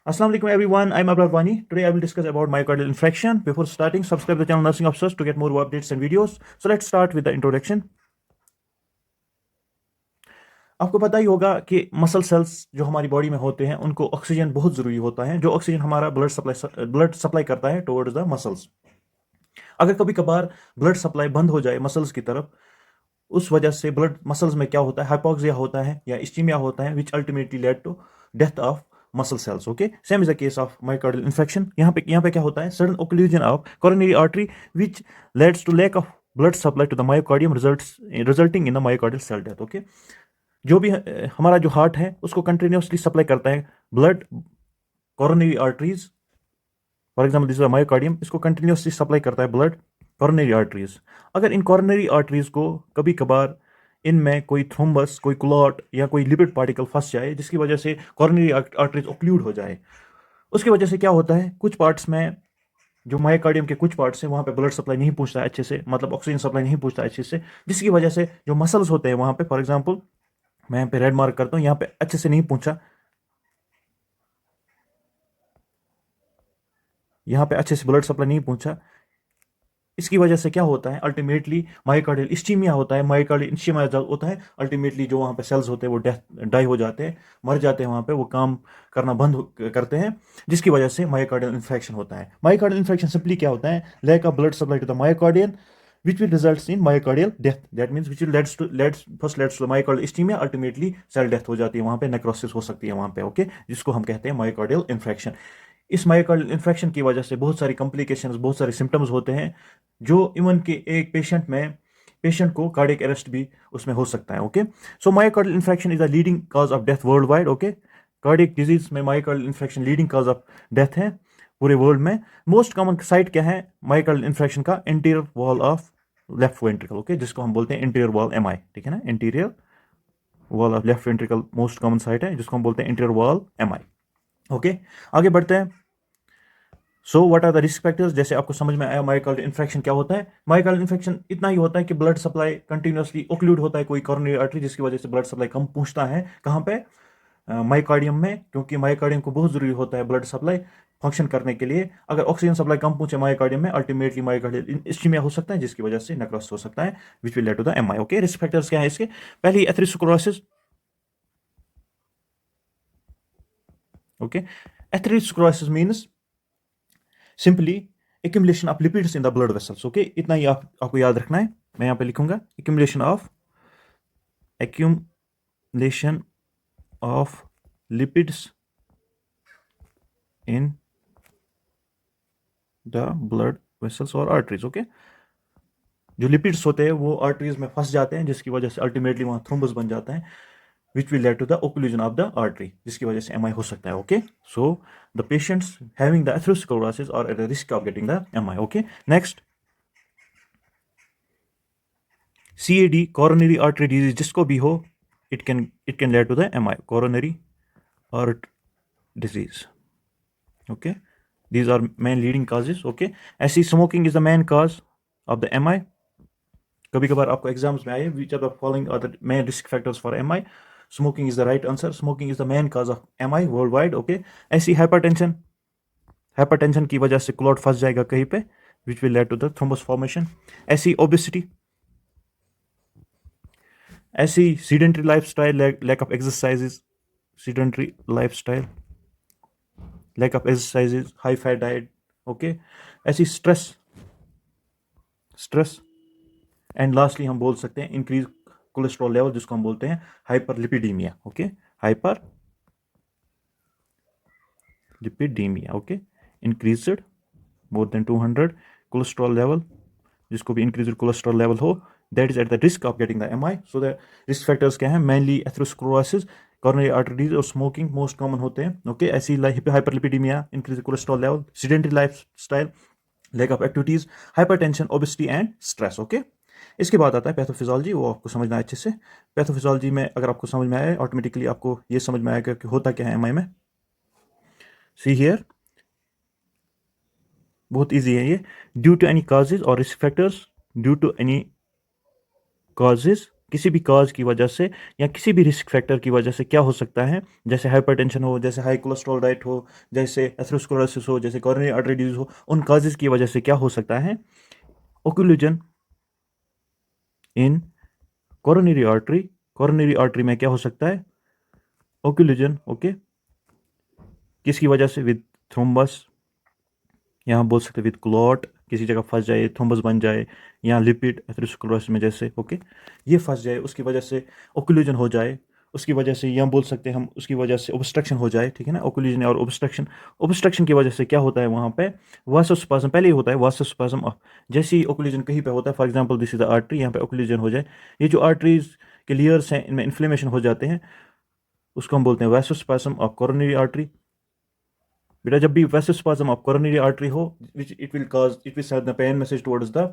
Assalamu alaikum everyone. I'm Abrar Wani. Today I will discuss about myocardial infarction. Before starting, subscribe the channel Nursing Obsessed to get more updates and videos. So let's start with the introduction. आपको पता ही होगा कि muscle cells जो हमारी body में होते हैं उनको ऑक्सीजन बहुत ज़रूरी होता है, जो ऑक्सीजन हमारा ब्लड सप्लाई करता है टुवर्ड्स द मसल्स। अगर कभी कभार ब्लड सप्लाई बंद हो जाए मसल्स की तरफ, उस वजह से ब्लड मसल्स में क्या होता है, हाइपोक्सिया होता है या इस्टीमिया होता है, which ultimately lead to death of muscle cells. Okay, same is the case of myocardial infection. यहाँ पे क्या होता है, sudden occlusion of coronary artery which leads to lack of blood supply to the myocardium resulting in the myocardial cell death. Okay, जो भी हमारा जो heart है उसको कंटिन्यूसली सप्लाई करता है blood coronary arteries, for example this myocardium, इसको continuously supply करता है ब्लड कॉर्नरी आर्टरीज। अगर इन कॉर्नरी आर्टरीज को कभी कभार इनमें कोई थ्रोम्बस, कोई क्लॉट या कोई लिपिड पार्टिकल फंस जाए जिसकी वजह से कॉर्नरी आर्टरीज ओक्लूड हो जाए, उसकी वजह से क्या होता है, कुछ पार्ट्स में जो मायोकार्डियम के कुछ पार्ट्स हैं वहाँ पे ब्लड सप्लाई नहीं पहुँचता है अच्छे से, मतलब ऑक्सीजन सप्लाई नहीं पहुँचता अच्छे से, जिसकी वजह से जो मसल्स होते हैं वहाँ पे, फॉर एग्जाम्पल मैं यहाँ पे रेड मार्क करता हूँ, यहाँ पे अच्छे से नहीं पहुँचा, यहाँ पे अच्छे से ब्लड सप्लाई नहीं पहुँचा। इसकी वजह से क्या होता है, अल्टीमेटली मायोकार्डियल इस्चीमिया होता है, मायोकार्डियल इस्चीमिया होता है, अल्टीमेटली जो वहाँ पे सेल्स होते हैं वो डाई हो जाते हैं, मर जाते हैं, वहाँ पे वो काम करना बंद करते हैं, जिसकी वजह से मायोकार्डियल इन्फेक्शन होता है। मायोकार्डियल इन्फेक्शन सिंपली क्या होता है, lack of blood supply to the myocardium which will result in myocardial death. That means which will first leads to myocardial ischemia, ultimately cell death हो जाती है, वहाँ पे नेक्रोसिस हो सकती है वहाँ पे। ओके, जिसको हम कहते हैं मायोकार्डियल इन्फेक्शन। इस मायोकार्डियल इन्फेक्शन की वजह से बहुत सारी कॉम्प्लिकेशंस, बहुत सारे सिम्टम्स होते हैं, जो इवन के एक पेशेंट को कार्डियक अरेस्ट भी उसमें हो सकता है। Okay, so myocardial infection is the leading cause of death world wide. Okay, cardiac disease में myocardial infection leading cause of death है पूरे वर्ल्ड में। मोस्ट कॉमन साइट क्या है मायोकार्डियल इन्फेक्शन का, interior wall of left ventricle. Okay, जिसको हम बोलते हैं इंटीरियर वॉल एमआई, ठीक है ना, interior wall of left ventricle most common site है, जिसको हम बोलते हैं इंटीरियर वॉल एमआई। ओके, आगे बढ़ते हैं। So what are the risk factors, जैसे आपको समझ में आया मायोकार्डियल इन्फेक्शन क्या होता है। मायोकार्डियल इन्फेक्शन इतना ही होता है कि ब्लड सप्लाई कंटिन्यूसली ओक्लूड होता है कोई कोरोनरी आर्टरी, जिसकी वजह से ब्लड सप्लाई कम पहुंचता है कहाँ पे, मायोकार्डियम में, क्योंकि मायोकार्डियम को बहुत जरूरी होता है ब्लड सप्लाई फंक्शन करने के लिए। अगर ऑक्सीजन सप्लाई कम पहुंचे मायोकार्डियम में, अल्टीमेटली मायोकार्डियल इस्चीमिया हो सकता है, जिसकी वजह से नेक्रोसिस हो सकता है, which will lead to the MI. Okay, risk factors क्या है इसके, पहली atherosclerosis. Okay, atherosclerosis means simply accumulation of lipids in the blood vessels. Okay, इतना ही आपको याद रखना है। मैं यहाँ पे लिखूंगा accumulation of lipids in the blood vessels और आर्टरीज। ओके, जो लिपिड्स होते हैं वो आर्टरीज में फंस जाते हैं, जिसकी वजह से अल्टीमेटली वहाँ थ्रोम्बस बन जाता है, which will lead to the occlusion of the artery, जिसकी वजह से MI हो सकता है। Okay, so the patients having the atherosclerosis are at the risk of getting the MI। Okay, next CAD, coronary artery disease, जिसको भी हो, it can lead to the MI, coronary artery disease। okay, these are main leading causes। okay, ऐसी smoking is the main cause of the MI। कभी कभार आपको exams में आए, which are the following are the main risk factors for MI। Smoking is the right answer, smoking is the main cause of MI world wide. Okay, ऐसी hypertension की वजह से clot फंस जाएगा कहीं पे, which will lead to the thrombus formation. ऐसी obesity, ऐसी sedentary lifestyle, lack of exercises, sedentary lifestyle, lack of exercises, high fat diet. Okay, ऐसी स्ट्रेस एंड लास्टली हम बोल सकते हैं इंक्रीज कोलेस्ट्रॉल लेवल, जिसको हम बोलते हैं hyperlipidaemia. Okay, hyperlipidaemia. Okay, increased more than 200 cholesterol level, जिसको भी इंक्रीज्ड कोलेस्ट्रॉल लेवल हो, that is at the risk of getting the MI. So the risk factors क्या हैं, mainly atherosclerosis, coronary artery disease और स्मोकिंग मोस्ट कॉमन होते हैं। Okay, ऐसी hyperlipidaemia, increase cholesterol level, sedentary lifestyle, lack of activities, hypertension, obesity and stress. Okay, इसके बाद आता है पैथोफिजियोलॉजी, वो आपको समझना है अच्छे से। पैथोफिजियोलॉजी में अगर आपको समझ में आए, ऑटोमेटिकली आपको ये समझ में आएगा कि होता क्या है एमआई में। सी हियर, बहुत इजी है ये। ड्यू टू एनी कॉजेज और risk factors, due to any causes किसी भी काज की वजह से या किसी भी रिस्क फैक्टर की वजह से क्या हो सकता है, जैसे हाइपरटेंशन हो, जैसे हाई कोलेस्ट्रॉल डाइट हो, जैसे एथेरोस्क्लेरोसिस हो, जैसे कोरोनरी आर्टरी डिजीज हो, उन काजेस की वजह से क्या हो सकता है, ओक्लूजन इन कोरोनरी आर्टरी में क्या हो सकता है, ओक्लूजन, ओके, किसकी वजह से, विद थ्रोम्बस, यहाँ बोल सकते विद क्लॉट, किसी जगह फंस जाए, थ्रोम्बस बन जाए, या लिपिड एथेरोस्क्लेरोसिस में जैसे, ओके, ये फंस जाए, उसकी वजह से ओक्लूजन हो जाए, उसकी वजह से यहाँ बोल सकते हैं हम, उसकी वजह से ऑब्स्ट्रक्शन हो जाए, ठीक है ना, ओक्लूजन और ऑब्स्ट्रक्शन की वजह से क्या होता है वहाँ पे, वासोस्पाज्म पहले ही होता है, वासोस्पाज्म, जैसे ही ओक्लूजन कहीं पे होता है, for example this is the artery, यहाँ पे ओक्लूजन हो जाए, ये जो आर्टरीज के लेयर्स हैं इनमें इन्फ्लेमेशन हो जाते हैं, उसको हम बोलते हैं वासोस्पाज्म ऑफ कोरोनरी आर्टरी। बेटा जब भी vasospasm of coronary artery हो, which it will send the pain message towards the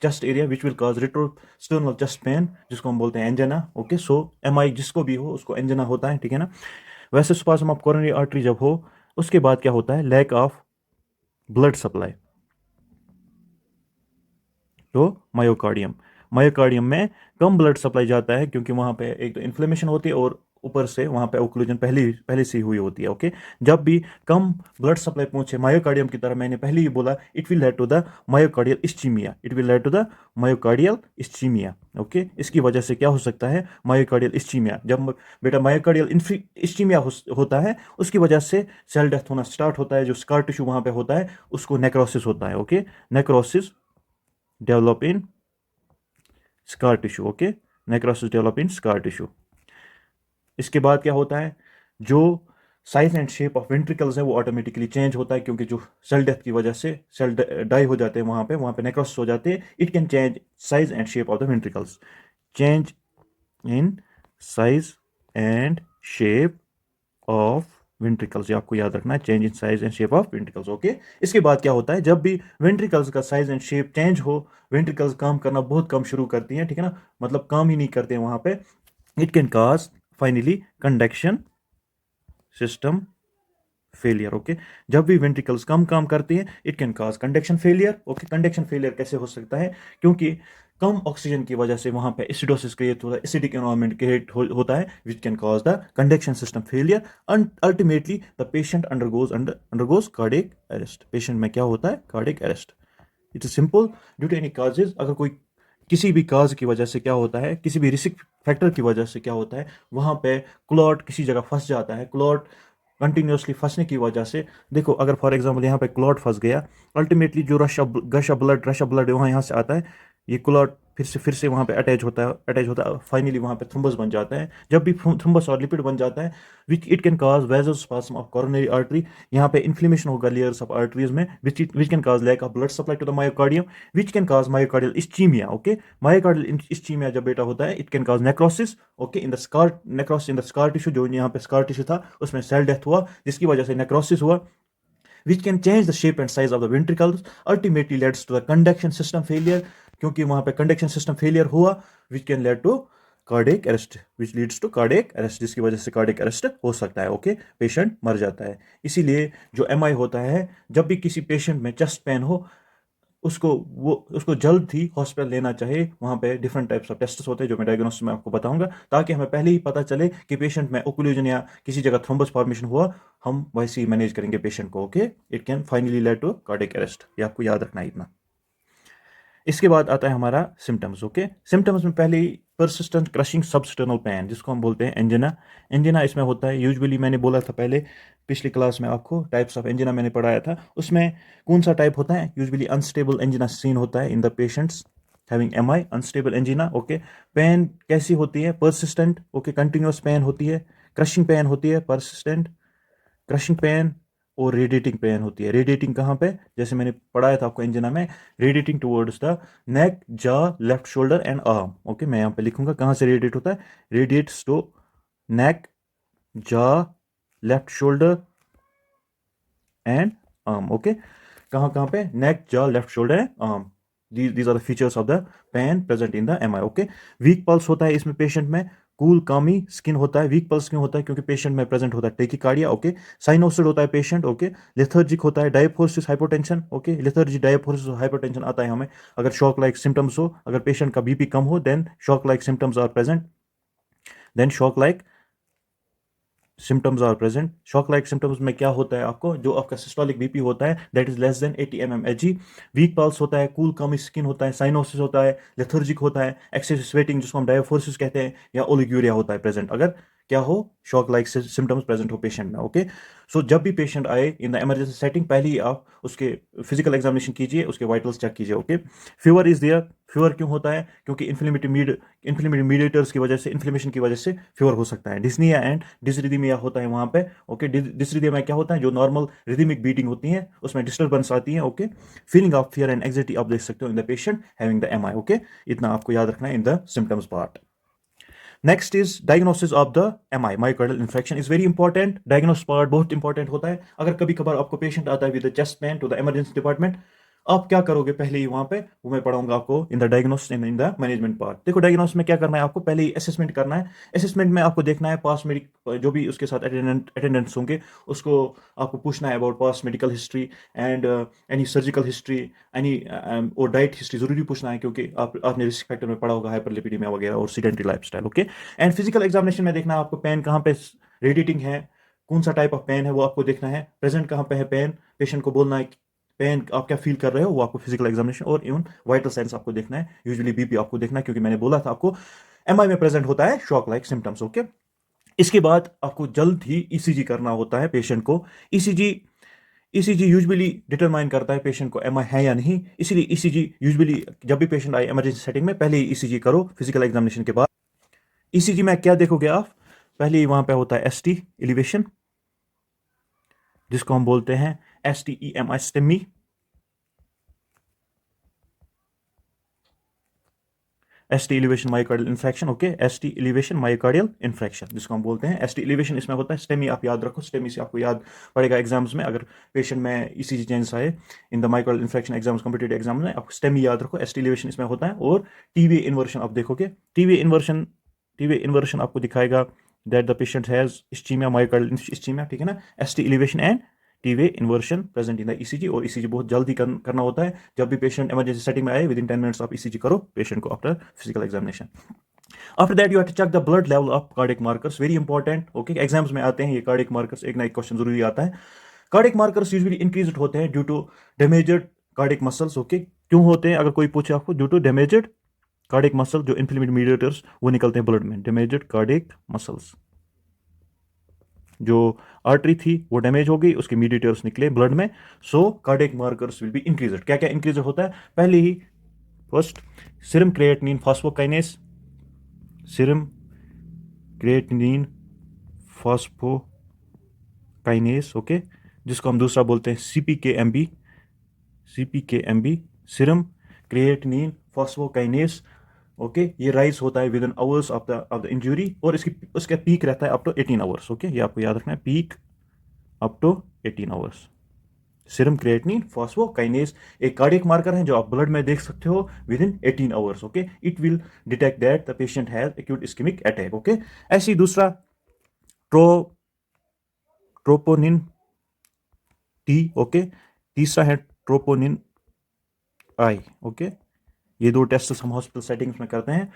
chest area, which will cause retrosternal chest pain, जिसको हम बोलते हैं एंजना, ओके। सो MI जिसको भी हो उसको एंजना होता है, ठीक है ना। vasospasm of coronary artery जब हो, उसके बाद क्या होता है, लैक ऑफ ब्लड सप्लाई, तो मायोकार्डियम में कम ब्लड सप्लाई जाता है, क्योंकि वहाँ पे एक तो इन्फ्लेमेशन होती है और ऊपर से वहाँ पे ओक्लूजन पहले से ही हुई होती है, ओके। जब भी कम ब्लड सप्लाई पहुंचे मायोकार्डियम की तरह, मैंने पहले ही बोला, it will lead to the myocardial ischaemia, okay. इसकी वजह से क्या हो सकता है, मायोकार्डियल इस्चीमिया। जब बेटा मायोकार्डियल इस्चीमिया होता है, उसकी वजह से सेल डेथ होना स्टार्ट होता है, जो स्कार टिश्यू वहाँ पे होता है उसको नेक्रोसिस होता है, okay. Necrosis develop in scar tissue, okay, necrosis develop in scar tissue. इसके बाद क्या होता है, जो size and shape of ventricles है वो ऑटोमेटिकली चेंज होता है, क्योंकि जो सेल डेथ की वजह से सेल डाई हो जाते हैं वहाँ पे नेक्रोसिस हो जाते हैं। It can change size and shape of the ventricles, change in size and shape of ventricles, ये आपको याद रखना है, change in size and shape of ventricles, okay. इसके बाद क्या होता है, जब भी वेंट्रिकल्स का साइज एंड शेप चेंज हो, वेंट्रिकल्स काम करना बहुत कम शुरू करती हैं, ठीक है ना, मतलब काम ही नहीं करते हैं वहां पे, it can cause finally conduction system failure, okay. जब भी वेंट्रिकल्स कम काम करती हैं, it can cause conduction failure, okay. Conduction failure कैसे हो सकता है, क्योंकि कम ऑक्सीजन की वजह से वहां पे एसिडोसिस क्रिएट होता है, एसिडिक एनवायरनमेंट क्रिएट होता है, which can cause the conduction system failure, and ultimately the patient undergoes cardiac arrest. Patient में क्या होता है, cardiac arrest. It's simple, due to any causes, अगर कोई किसी भी काज की वजह से क्या होता है, किसी भी रिस्क फैक्टर की वजह से क्या होता है, वहां पे क्लॉट किसी जगह फंस जाता है, क्लॉट कंटिन्यूसली फंसने की वजह से, देखो अगर फॉर एग्जांपल यहाँ पे क्लॉट फंस गया, अल्टीमेटली जो रश ऑफ ब्लड वहाँ यहाँ से आता है, ये क्लॉट फिर से वहाँ पे अटैच होता है, फाइनली वहाँ पे थ्रोम्बस बन जाता है। जब भी थ्रोम्बस और लिपिड बन जाता है, which it can cause vasospasm of coronary artery, यहाँ पे इन्फ्लेमेशन होगा लेयर्स ऑफ आर्टरीज में, which can cause lack of blood supply to the myocardium, which can cause myocardial ischaemia, okay. Myocardial ischaemia जब बेटा होता है, it can cause necrosis, okay, necrosis in the scar tissue, जो यहाँ पे scar tissue था उसमें सेल डेथ हुआ, जिसकी वजह से नेक्रोसिस हुआ, which can change the shape and size of the ventricles, ultimately leads to the conduction system failure, क्योंकि वहां पे कंडक्शन सिस्टम फेलियर हुआ, which can lead to cardiac arrest, which leads to cardiac arrest, जिसकी वजह से cardiac arrest हो सकता है, ओके, पेशेंट मर जाता है। इसीलिए जो MI होता है, जब भी किसी पेशेंट में चेस्ट पेन हो, उसको जल्द ही हॉस्पिटल लेना चाहिए। वहाँ पे डिफरेंट टाइप्स ऑफ टेस्ट होते हैं जो मैं डायग्नोसिस में आपको बताऊंगा, ताकि हमें पहले ही पता चले कि पेशेंट में ओक्लूजन या किसी जगह थ्रोम्बस फॉर्मेशन हुआ, हम वैसे ही मैनेज करेंगे पेशेंट को, okay. It can finally lead to cardiac arrest, ये आपको याद रखना है इतना। इसके बाद आता है हमारा सिम्टम्स, ओके। सिम्टम्स में पहले ही परसिस्टेंट क्रशिंग सबस्टर्नल पेन, जिसको हम बोलते हैं एंजिना। एंजिना इसमें होता है यूजुअली, मैंने बोला था पहले पिछली क्लास में आपको, टाइप्स ऑफ एंजिना मैंने पढ़ाया था, उसमें कौन सा टाइप होता है, यूजुअली अनस्टेबल एंजिना सीन होता है in the patients having MI, unstable angina, okay. Pain कैसी होती है, परसिस्टेंट, ओके, कंटिन्यूस पेन होती है, क्रशिंग पेन होती है, परसिस्टेंट क्रशिंग पेन, और रेडिएटिंग पेन होती है। रेडिएटिंग कहाँ पे, जैसे मैंने पढ़ाया था आपको एंजिना में, रेडिएटिंग टुवर्ड्स द नेक, जा, left shoulder and arm, okay. मैं यहाँ पे लिखूंगा कहाँ से रेडिएट होता है, रेडिएट्स टू नेक, जा, left shoulder and arm, okay. कहाँ कहाँ पे, नेक, जा, left shoulder and arm, these are the features of the pain present in the MI, okay। Week pulse होता है इसमें पेशेंट में, कूल कामी स्किन होता है, वीक पल्स क्यों होता है, क्योंकि पेशेंट में प्रेजेंट होता है टेकिकार्डिया, ओके, साइनोसिड होता है पेशेंट, ओके, लेथर्जिक होता है, डायफोर्सिस हाइपोटेंशन, ओके, लेथर्जी डायफोर्सिस हाइपोटेंशन आता है हमें अगर शॉक लाइक सिम्टम्स हो, अगर पेशेंट का बीपी कम हो then shock like symptoms are present, then shock like symptoms are present. Shock like symptoms में क्या होता है आपको, जो आपका सिस्टोलिक बीपी होता है that is less than 80 mmHg, week pulse होता है, कूल कम स्किन होता है, साइनोसिस होता है, लेथर्जिक होता है, एक्सेसिव स्वेटिंग जिसको हम डायफोर्सिस कहते हैं, या ओलिग्यूरिया होता है प्रेजेंट, अगर क्या हो शॉक लाइक सिम्टम्स प्रेजेंट हो पेशेंट में, ओके। सो जब भी पेशेंट आए इन द इमरजेंसी सेटिंग पहले ही आप उसके फिजिकल एग्जामिनेशन कीजिए, उसके वाइटल्स चेक कीजिए, okay. Fever is there, fever क्यों होता है, क्योंकि इन्फ्लेमेटरी मीडिएटर्स की वजह से, इन्फ्लेमेशन की वजह से फीवर हो सकता है। डिस्निया एंड डिसरिदमिया होता है वहां पे, ओके। डिसरिदमिया में क्या होता है, जो नॉर्मल रिदमिक बीटिंग होती है उसमें डिस्टर्बेंस आती है, okay. Feeling of fear and anxiety आप देख सकते हो in the patient having the MI, okay. इतना आपको याद रखना है in the symptoms part. Next is diagnosis of the MI, myocardial infection is very important. Diagnosis part बहुत इंपॉर्टेंट होता है। अगर कभी कभार आपको पेशेंट आता है with chest pain to the emergency department, आप क्या करोगे पहले ही वहां पे, वो मैं पढ़ाऊंगा आपको in the diagnosis in the management part. देखो डायग्नोसिस में क्या करना है आपको, पहले ही असेसमेंट करना है। असेसमेंट में आपको देखना है पास मेडिक जो भी उसके साथ अटेंडेंट्स होंगे उसको आपको पूछना है about pass medical history and any surgical history, any और डाइट हिस्ट्री जरूरी पूछना है, क्योंकि आपने रिस्क फैक्टर में पढ़ा होगा हाइपरलिपिडीमिया वगैरह और sedentary lifestyle, okay. And physical examination में देखना है आपको पेन कहाँ पे रेडिएटिंग है, कौन सा टाइप ऑफ पेन है वो आपको देखना है, प्रेजेंट कहाँ पे है पेन, पेशेंट को बोलना है पेन आप क्या फील कर रहे हो, वो आपको फिजिकल एग्जामिनेशन, और इवन वाइटल साइंस आपको देखना है, यूजुअली बीपी आपको देखना है, क्योंकि मैंने बोला था आपको एमआई में प्रेजेंट होता है शॉक लाइक सिम्टम्स, ओके। इसके बाद आपको जल्द ही ईसीजी करना होता है पेशेंट को। ईसीजी ईसीजी यूजुअली डिटरमाइन करता है पेशेंट को एमआई है या नहीं, इसीलिए ईसीजी यूजुअली जब भी पेशेंट आए इमरजेंसी सेटिंग में पहले ही ईसीजी करो फिजिकल एग्जामिनेशन के बाद। ईसीजी में क्या देखोगे आप, पहले ही वहां पे होता है एसटी एलिवेशन, जिसको हम बोलते हैं STEMI STEMI, ST elevation myocardial infarction, okay, ST elevation myocardial infarction जिसको हम बोलते हैं ST एलिवेशन, इसमें होता है STEMI, आप याद रखो STEMI से आपको याद पड़ेगा एग्जाम्स में, अगर पेशेंट में ECG चेंज आए इन the myocardial infarction exams competitive exam में आपको STEMI याद रखो, ST एलिवेशन इसमें होता है। और टीवी इन्वर्शन आप देखोगे, टीवी इन्वर्शन आपको दिखाएगा that the patient has ischaemia, myocardial ischaemia, ठीक है ना। ST elevation and T wave inversion present in the ECG, और ईसीजी बहुत जल्दी करना होता है। जब भी पेशेंट इमरजेंसी सेटिंग में आए विद इन 10 मिनट्स आप ईसीजी करो पेशेंट को after physical examination. After that you have to check the blood level of cardiac markers, very important, okay. Exams में आते हैं ये कार्डिक मार्कर्स, एक ना एक क्वेश्चन जरूरी आता है। कार्डिक मार्कर्स यूजुअली इंक्रीज होते हैं due to damaged cardiac muscles, okay. क्यों होते हैं, अगर कोई पूछे आपको, due to damaged cardiac muscle, जो इन्फ्लेमेटरी मीडिएटर्स वो निकलते हैं ब्लड में, डैमेज्ड कार्डिक मसल्स, जो आर्टरी थी वो डैमेज हो गई, उसके मीडिएटर्स निकले ब्लड में, so cardiac markers will be increased. क्या क्या इंक्रीज होता है, पहले ही first serum creatinine phosphokinase, serum creatinine phosphokinase, okay, जिसको हम दूसरा बोलते हैं CPKMB, serum creatinine phosphokinase, okay. ये राइज होता है within hours of the injury, और उसका पीक रहता है अप टू 18 आवर्स, ओके। ये आपको याद रखना है, peak up to 18 hours. Serum creatinine phosphokinase एक कार्डियक मार्कर है जो आप ब्लड में देख सकते हो within 18 hours, okay. It will detect that the patient has acute ischemic attack, okay. ऐसे ही दूसरा ट्रोपोनिन टी, ओके। तीसरा है ट्रोपोनिन आई, ओके। ये दो टेस्ट हम हॉस्पिटल सेटिंग्स में करते हैं।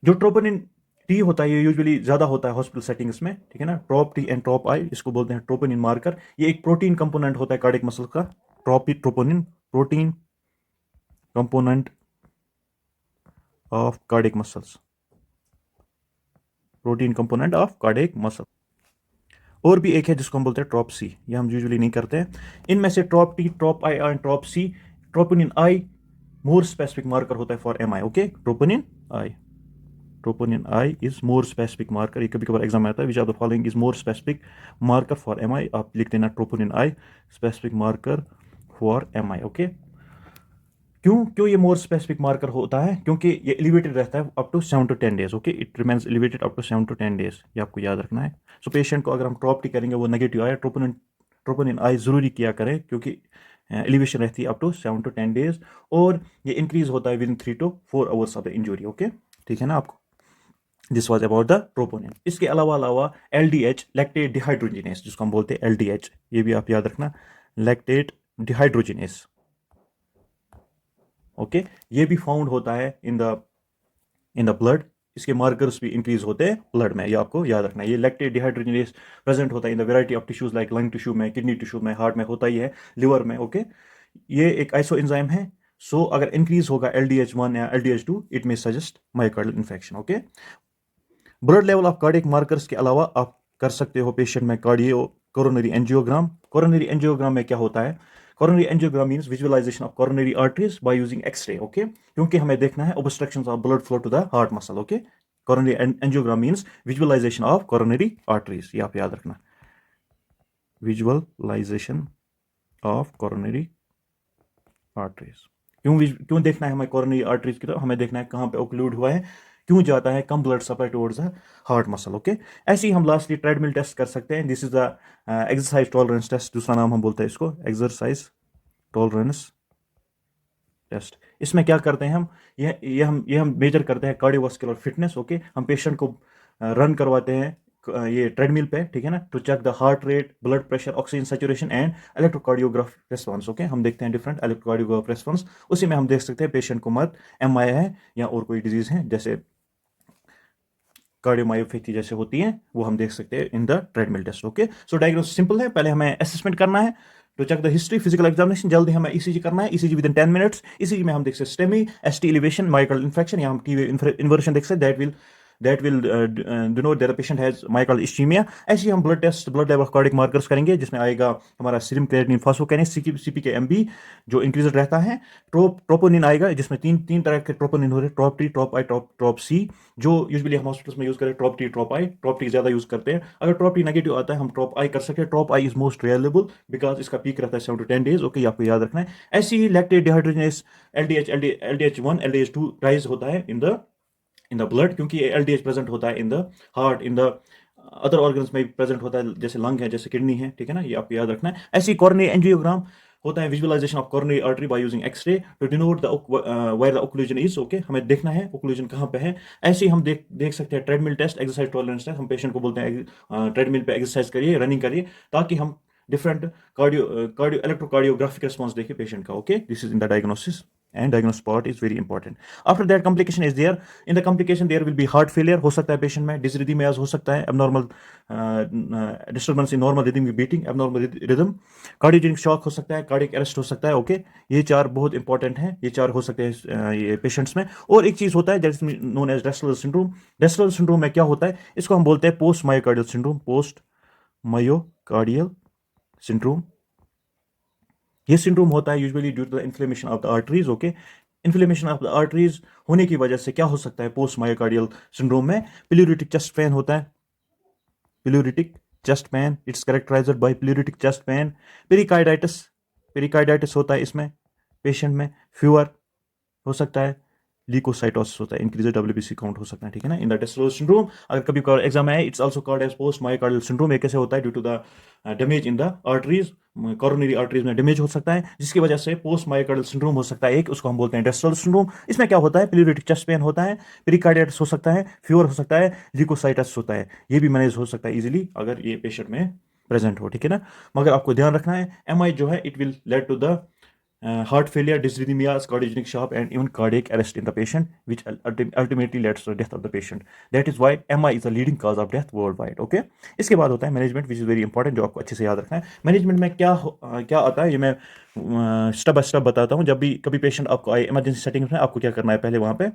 जो ट्रोपोनिन टी होता है ये यूजुअली ज्यादा होता है हॉस्पिटल सेटिंग्स में, ठीक है ना। ट्रोप टी एंड ट्रोप आई, इसको बोलते हैं ट्रोपोनिन मार्कर। ये एक प्रोटीन कंपोनेंट होता है कार्डियक मसल का, troponin protein component of cardiac muscles, protein component of cardiac muscle. और भी एक है जिसको हम बोलते हैं ट्रोप सी, ये हम यूजुअली नहीं करते हैं। इनमें से trop T, trop I and trop C, troponin I more specific marker होता है for MI, okay. Troponin I is more specific marker, ये कभी कभार एग्जाम में आता है, which of the following is more specific marker for MI, आप लिख देना troponin I specific marker for MI, okay. क्यों ये मोर स्पेसिफिक मार्कर होता है, क्योंकि ये एलिवेटेड रहता है up to 7 to 10 days, okay. It remains elevated up to 7 to 10 days, ये आपको याद रखना है। सो पेशेंट को अगर हम ट्रॉप टी करेंगे वो नेगेटिव आया, ट्रोपोनिन आई जरूरी किया करें, क्योंकि एलिवेशन रहती है अप टू 7 to 10 डेज, और ये इंक्रीज होता है with in 3 to 4 hours of the injury, okay, ठीक है ना। आपको this was about the troponin. इसके अलावा एलडीएच, लैक्टेट डिहाइड्रोजिनेस, जिसको हम बोलते हैं एलडीएच, ये भी आप याद रखना, लैक्टेट डिहाइड्रोजिनेस। ओके, ये भी फाउंड होता है इन द ब्लड। इसके मार्कर्स भी इंक्रीज होते हैं ब्लड में, ये आपको याद रखना है। ये लैक्टेट डिहाइड्रोजिनेस प्रेजेंट होता है in the variety of tissues like lung tissue में, किडनी टिश्यू में, हार्ट में होता ही है, लिवर में। ओके, ये एक आइसो एंजाइम है। सो अगर इंक्रीज होगा LDH1 या LDH2, it may suggest myocardial infection. Okay, blood level of cardiac markers के अलावा आप कर सकते हो पेशेंट में cardio coronary angiogram. Coronary angiogram में क्या होता है? Coronary angiogram means visualization of coronary arteries by using x-ray. Okay, क्योंकि हमें देखना है obstructions of blood flow to the heart muscle. Okay, coronary angiogram means visualization of coronary arteries, ये आप याद रखना, विजुअलाइजेशन ऑफ कोरोनरी आर्टरीज। क्यों देखना है हमें कोरोनरी आर्टरीज की तरफ? हमें देखना है कहाँ पे ओक्लूड हुआ है, क्यों जाता है कम blood supply towards the heart muscle. Okay, ऐसे ही हम लास्टली ट्रेडमिल टेस्ट कर सकते हैं। This is the exercise tolerance test, दूसरा नाम हम बोलते हैं इसको एक्सरसाइज टॉलरेंस टेस्ट। इसमें क्या करते हैं हम? ये हम मेजर करते हैं कार्डियोवास्कुलर फिटनेस। ओके, हम पेशेंट को रन करवाते हैं ये ट्रेडमिल पे, ठीक है ना, to check the heart rate, blood pressure, oxygen saturation and electrocardiograph response. Okay, हम देखते हैं डिफरेंट इलेक्ट्रोकार्डियोग्राफ रेस्पॉन्स। उसी में हम देख सकते हैं पेशेंट को मत MI है या और कोई डिजीज है, जैसे कार्डियोमायोपैथी जैसे होती है, वो हम देख सकते हैं in the treadmill test. Okay, so diagnosis simple है, पहले हमें असेसमेंट करना है to check the history, physical examination, जल्दी हमें ECG करना है, ECG within 10 minutes. ECG में हम देख सकते हैं STEMI, ST elevation, myocardial infection, या हम टी इन्वर्शन देख सकते हैं, that will denote that the patient has myocardial ischemia। ऐसे ही हम blood test, blood level cardiac markers करेंगे, जिसमें आएगा हमारा सीरम क्रिएटिनिन, फास्फोकाइनेस, CPK-MB जो इंक्रीज रहता है, ट्रोपोनिन आएगा, जिसमें तीन तरह के ट्रोपोनिन हो रहे हैं, ट्रॉप टी, ट्रॉप आई, ट्रॉप सी, जो यूजुअली हम हॉस्पिटल्स में यूज करें, ट्रॉप टी, ट्रॉप आई। ट्रॉप टी ज्यादा यूज करते हैं। अगर ट्रॉप टी नेगेटिव आता है, हम ट्रॉप आई कर सकते हैं। ट्रॉप I is most reliable because इसका पीक रहता है 7 to 10 डेज। ओके, आपको याद रखना है। ऐसे ही lactate dehydrogenase, LDH1, LDH2 rise होता है इन द ब्लड, क्योंकि LDH प्रेजेंट होता है in the heart, in the other organs में भी प्रेजेंट होता है, जैसे लंग है, जैसे किडनी है, ठीक है ना, ये आपको याद रखना है। ऐसी कोरोनरी एंजियोग्राम होता है, visualization of coronary artery by using x-ray to denote the where the occlusion is. Okay, हमें देखना है ओक्लूजन कहाँ पे है। ऐसे ही हम देख सकते हैं treadmill test, exercise tolerance test. हम पेशेंट को बोलते हैं ट्रेडमिल पे एक्सरसाइज करिए, रनिंग करिए, ताकि हम डिफरेंट कार्डियो इलेक्ट्रोकार्डियोग्राफिक रेस्पॉन्स देखे पेशेंट का। Okay, this is in the diagnosis and diagnosis part is very important. After that complication is there. In the complication there will be heart failure हो सकता है patient में, डिसरिथमियाज हो सकता है, abnormal disturbance in normal rhythm beating, abnormal rhythm, cardiogenic shock हो सकता है, कार्डियक अरेस्ट हो सकता है। ओके, ये चार बहुत इंपॉर्टेंट हैं, ये चार हो सकते हैं ये पेशेंट्स में। और एक चीज होता है that is known as Dressler syndrome. Dressler syndrome में क्या होता है? इसको हम बोलते हैं post myocardial syndrome, post myocardial syndrome. ये सिंड्रोम होता है usually due to the inflammation of the arteries. Okay, inflammation of the arteries होने की वजह से क्या हो सकता है पोस्ट मायोकार्डियल सिंड्रोम में? प्लूरिटिक चेस्ट पेन होता है, pleuritic chest pain, it's characterised by pleuritic chest pain. Pericarditis, pericarditis होता है इसमें पेशेंट में। फीवर हो सकता है, ल्यूकोसाइटोसिस होता है, इंक्रीज WBC काउंट हो सकता है, ठीक है ना, इन द ड्रेसलर सिंड्रोम। अगर कभी एग्जाम में आए, it's also called as post myocardial syndrome. ये कैसे होता है? Due to the damage in the arteries, coronary arteries में डैमेज हो सकता है, जिसकी वजह से पोस्ट मायोकार्डियल सिंड्रोम हो सकता है। एक उसको हम बोलते हैं ड्रेसलर सिंड्रोम। इसमें क्या होता है? प्लूरिटिक चेस्ट पेन होता है, पेरिकार्डाइटिस हो सकता है, फीवर हो सकता है, ल्यूकोसाइटस होता है। ये भी मैनेज हो सकता है इजीली अगर ये पेशेंट में प्रेजेंट हो, ठीक है ना। मगर आपको ध्यान रखना है, MI जो है it will lead to the heart failure, dysrhythmias, cardiogenic shock, and even cardiac arrest in the patient, which ultimately leads to the death of the patient. That is why MI is the leading cause of death worldwide. Okay, इसके बाद होता है management, which is very important, जो आपको अच्छे से याद रखना है। मैनेजमेंट में क्या आता है, ये मैं स्टेप बाय स्टेप बताता हूँ। जब भी कभी पेशेंट आपको आए इमरजेंसी सेटिंग्स में, आपको क्या करना है पहले वहाँ पे?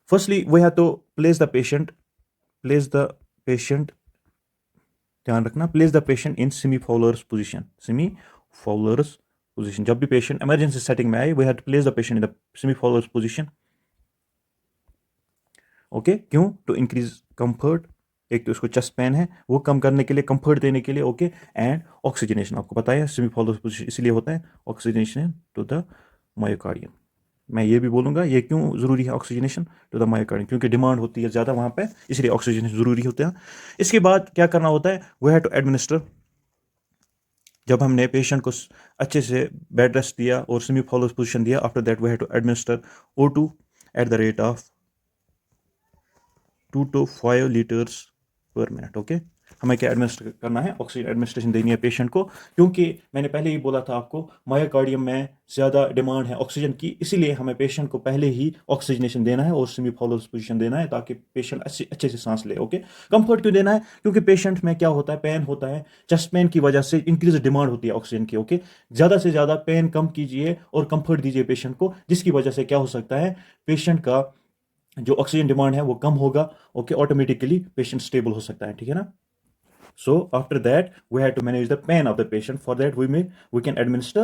Firstly we have to place the patient, ध्यान रखना, place the patient in semi Fowler's position, semi Fowler's position. जब भी पेशेंट इमरजेंसी सेटिंग में आए, we have to place the patient in the semi Fowler's position. Okay, क्यों? To increase comfort, एक तो उसको चेस्ट पेन है वो कम करने के लिए, कंफर्ट देने के लिए। ओके, एंड ऑक्सीजनेशन, आपको पता है सेमी फॉलोअर्स पोजीशन इसलिए होता है, ऑक्सीजनेशन टू द मायोकार्डियम। मैं ये भी बोलूँगा ये क्यों ज़रूरी है ऑक्सीजनेशन टू द मायोकार्डियम, क्योंकि डिमांड होती है ज़्यादा वहाँ पे, इसलिए ऑक्सीजनेशन ज़रूरी होता है। इसके बाद क्या करना होता है? वी हैव टू एडमिनिस्टर, जब हमने पेशेंट को अच्छे से बेड रेस्ट दिया और सेमी फॉलोअर्स पोजीशन दिया, after that we have to administer O2 at the rate of 2 to 5 litres per minute. Okay, हमें क्या एडमिनिस्टर करना है, ऑक्सीजन एडमिनिस्ट्रेशन देनी है पेशेंट को, क्योंकि मैंने पहले ही बोला था आपको मायोकार्डियम में ज़्यादा डिमांड है ऑक्सीजन की, इसीलिए हमें पेशेंट को पहले ही ऑक्सीजनेशन देना है और सेमी फॉलोस पोजीशन देना है ताकि पेशेंट अच्छे से सांस ले। ओके, कंफर्ट क्यों देना है, क्योंकि पेशेंट में क्या होता है, पेन होता है, चेस्ट पेन की वजह से इंक्रीज डिमांड होती है ऑक्सीजन की। ओके, ज़्यादा से ज़्यादा पेन कम कीजिए और कंफर्ट दीजिए पेशेंट को, जिसकी वजह से क्या हो सकता है, पेशेंट का जो ऑक्सीजन डिमांड है वो कम होगा। ओके, ऑटोमेटिकली पेशेंट स्टेबल हो सकता है, ठीक है ना। So after that, we had to manage the pain of the patient. For that, we can administer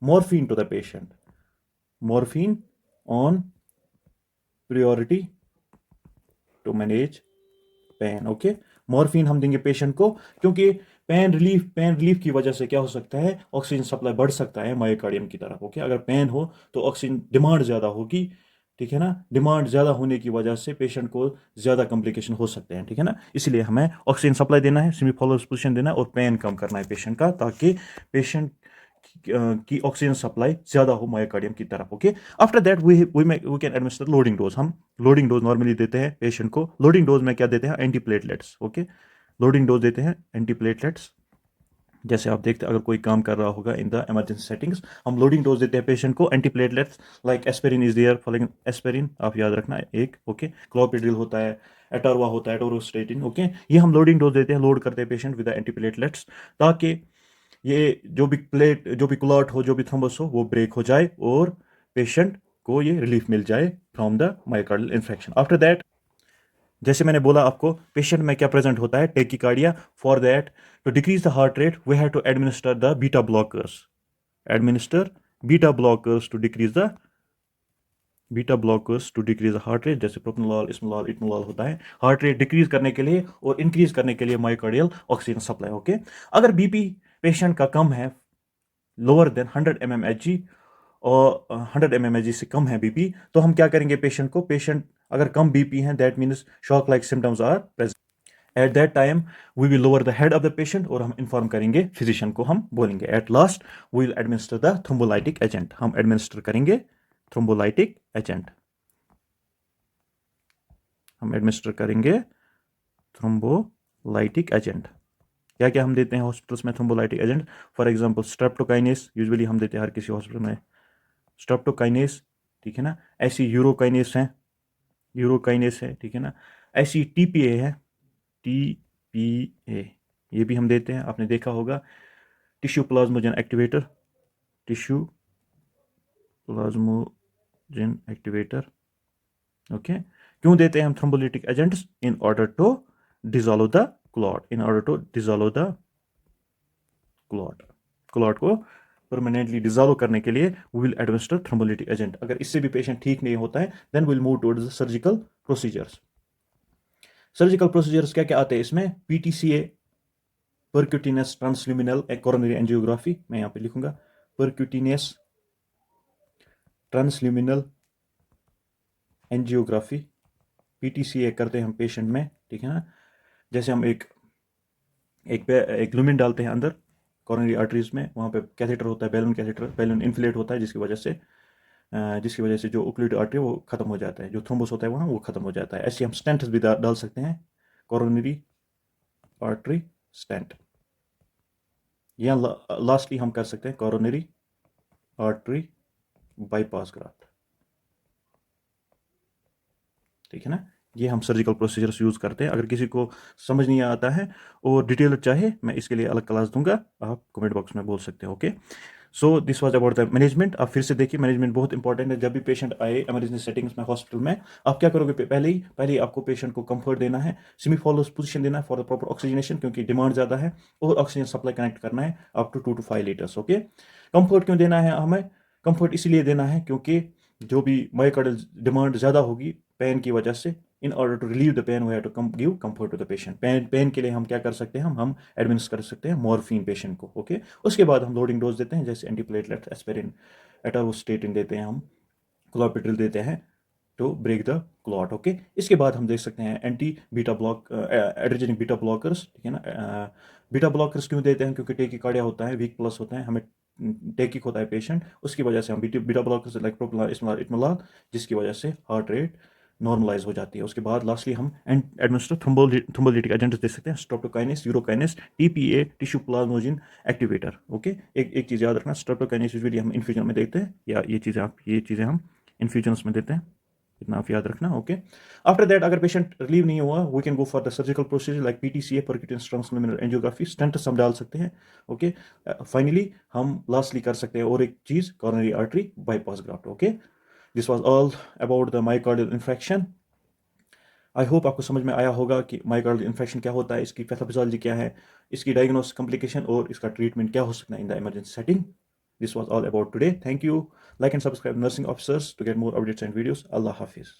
morphine to the patient. Morphine on priority to manage pain. Okay, morphine हम देंगे patient को, क्योंकि पेन रिलीफ की वजह से क्या हो सकता है, ऑक्सीजन सप्लाई बढ़ सकता है मायोकार्डियम की तरफ। ओके, अगर पेन हो तो ऑक्सीजन डिमांड ज़्यादा होगी, ठीक है ना। डिमांड ज़्यादा होने की वजह से पेशेंट को ज़्यादा कॉम्प्लिकेशन हो सकते हैं, ठीक है ना। इसलिए हमें ऑक्सीजन सप्लाई देना है, सेमी फॉलोस पोजीशन देना है और पेन कम करना है पेशेंट का, ताकि पेशेंट की ऑक्सीजन सप्लाई ज़्यादा हो मायोकार्डियम की तरफ। Okay, after that we can administer loading dose. हम लोडिंग डोज नॉर्मली देते हैं पेशेंट को। लोडिंग डोज में क्या देते हैं, एंटीप्लेटलेट्स। ओके, लोडिंग डोज देते हैं एंटीप्लेटलेट्स। जैसे आप देखते हैं, अगर कोई काम कर रहा होगा इन द इमरजेंसी सेटिंग्स, हम लोडिंग डोज देते हैं पेशेंट को, antiplatelets like aspirin is there, following aspirin आप याद रखना एक। ओके, क्लोपिड्रिल होता है, एटोरवा होता है, एटोरोस्टेटिन। ओके, ये हम लोडिंग डोज देते हैं, लोड करते हैं पेशेंट विद एंटीप्लेटलेट्स, ताकि ये जो भी क्लॉट हो, जो भी थ्रोम्बस हो, वो ब्रेक हो जाए और पेशेंट को ये रिलीफ मिल जाए from the myocardial infection. After that, जैसे मैंने बोला आपको, पेशेंट में क्या प्रेजेंट होता है, tachycardia. For that, to decrease the heart rate, we have to administer the beta blockers. Administer beta blockers to decrease the heart rate, जैसे propranolol, इस्मोलॉल, इटमोलॉल होता है, हार्ट रेट डिक्रीज करने के लिए और इंक्रीज करने के लिए मायोकार्डियल ऑक्सीजन सप्लाई। ओके, अगर बीपी पेशेंट का कम है, लोअर देन 100 mmHg और 100 mmHg से कम है बीपी, तो हम क्या करेंगे पेशेंट को, पेशेंट अगर कम बीपी है, that means shock like symptoms are present, at that time we will lower the head of the patient और हम इन्फॉर्म करेंगे फिजिशियन को, हम बोलेंगे at last we will administer the thrombolytic agent. हम एडमिनिस्टर करेंगे थ्रोम्बोलाइटिक एजेंट, हम administer करेंगे थ्रोम्बोलाइटिक एजेंट। क्या क्या हम देते हैं हॉस्पिटल्स में thrombolytic agent, for example streptokinase, usually हम देते हैं हर किसी हॉस्पिटल में स्ट्रेप्टोकाइनेस, ठीक है ना। ऐसी यूरोकाइनेस है, ठीक है ना। ऐसी टीपीए है, टीपीए, ये भी हम देते हैं, आपने देखा होगा। Tissue plasminogen activator, tissue plasminogen activator. Okay, क्यों देते हैं हम thrombolytic agents, in order to dissolve the clot को परमानेंटली डिजॉल्व करने के लिए we will administer thrombolytic agent. अगर इससे भी पेशेंट ठीक नहीं होता है, then will move towards surgical procedures. क्या क्या आते हैं इसमें, PTCA, percutaneous transluminal coronary angiography, मैं यहाँ पे लिखूंगा परक्यूटिनियस ट्रांसल्यूमिनल एंजियोग्राफी, पीटीसीए करते हैं हम पेशेंट में, ठीक है ना। जैसे हम एक लुमिन डालते हैं अंदर कोरोनरी आर्टरीज में, वहाँ पे कैथेटर होता है, बैलून इन्फ्लेट होता है, जिसकी वजह से जो ओक्लूड आर्टरी वो खत्म हो जाता है, जो थ्रोम्बस होता है वहाँ वो खत्म हो जाता है। ऐसे हम स्टेंट्स भी डाल सकते हैं, कोरोनरी आर्टरी स्टेंट, या लास्टली हम कर सकते हैं कोरोनरी आर्टरी बाईपास ग्राफ्ट, ठीक है ना। ये हम सर्जिकल प्रोसीजर्स यूज़ करते हैं। अगर किसी को समझ नहीं आता है और डिटेल चाहे, मैं इसके लिए अलग क्लास दूंगा, आप कमेंट बॉक्स में बोल सकते हैं। Okay, so this was about the management. आप फिर से देखिए, मैनेजमेंट बहुत इंपॉर्टेंट है। जब भी पेशेंट आए इमरजेंसी सेटिंग्स में हॉस्पिटल में, आप क्या करोगे, पहले ही आपको पेशेंट को कंफर्ट देना है, सेमी फॉलोस पोजीशन देना है फॉर द प्रॉपर ऑक्सीजनेशन, क्योंकि डिमांड ज़्यादा है, और ऑक्सीजन सप्लाई कनेक्ट करना है up to 2 to 5 litres. Okay, comfort क्यों देना है हमें, कंफर्ट इसलिए देना है क्योंकि जो भी मायोकार्डियल डिमांड ज़्यादा होगी पेन की वजह से, in order to relieve the pain we have to give comfort to the patient. Pain के लिए हम क्या कर सकते हैं, हम एडमिनिस्टर कर सकते हैं मॉर्फिन पेशेंट को। ओके, उसके बाद हम लोडिंग डोज देते हैं, जैसे एंटीप्लेटलेट, एस्पिरिन, एटोरोस्टेटिन देते हैं, हम क्लोपिड्रिल देते हैं to break the clot. Okay, इसके बाद हम देख सकते हैं anti beta block adrenergic beta blockers, ठीक है ना। बीटा ब्लॉकर्स क्यों देते हैं, क्योंकि टेकिकार्डिया होता है, वीक प्लस होता है, हमें टेकिक होता है पेशेंट, उसकी वजह से हम बीटा ब्लॉकर्स लाइक प्रोप्रानोल, इस्मोलॉल, जिसकी वजह से हार्ट रेट नॉर्मलाइज हो जाती है। उसके बाद लास्टली हम एडमिनिस्टर थ्रोम्बोलिटिक एजेंट्स दे सकते हैं, streptokinase, urokinase, TPA, tissue plasminogen activator. Okay, एक चीज़ याद रखना, स्ट्रेप्टोकाइनेस यूजुअली हम इन्फ्यूजन में देते हैं, या ये चीज़ें हम इन्फ्यूजन्स में देते हैं, इतना आप याद रखना। ओके, आफ्टर दैट अगर पेशेंट रिलीव नहीं हुआ, we can go for the surgical procedure like PTCA, percutaneous transluminal angiography, stents हम डाल सकते हैं। ओके, फाइनली हम लास्टली कर सकते हैं और एक चीज़, coronary artery bypass graft. Okay, this was all about the myocardial infection. I hope आपको समझ में आया होगा कि मायोकार्डियल इन्फेक्शन क्या होता है, इसकी पैथोफिजियोलॉजी क्या है, इसकी डायग्नोस, कॉम्प्लिकेशन और इसका ट्रीटमेंट क्या हो सकता है in the emergency setting. This was all about today. Thank you. Like and subscribe Nursing Officers to get more updates and videos. Allah Hafiz.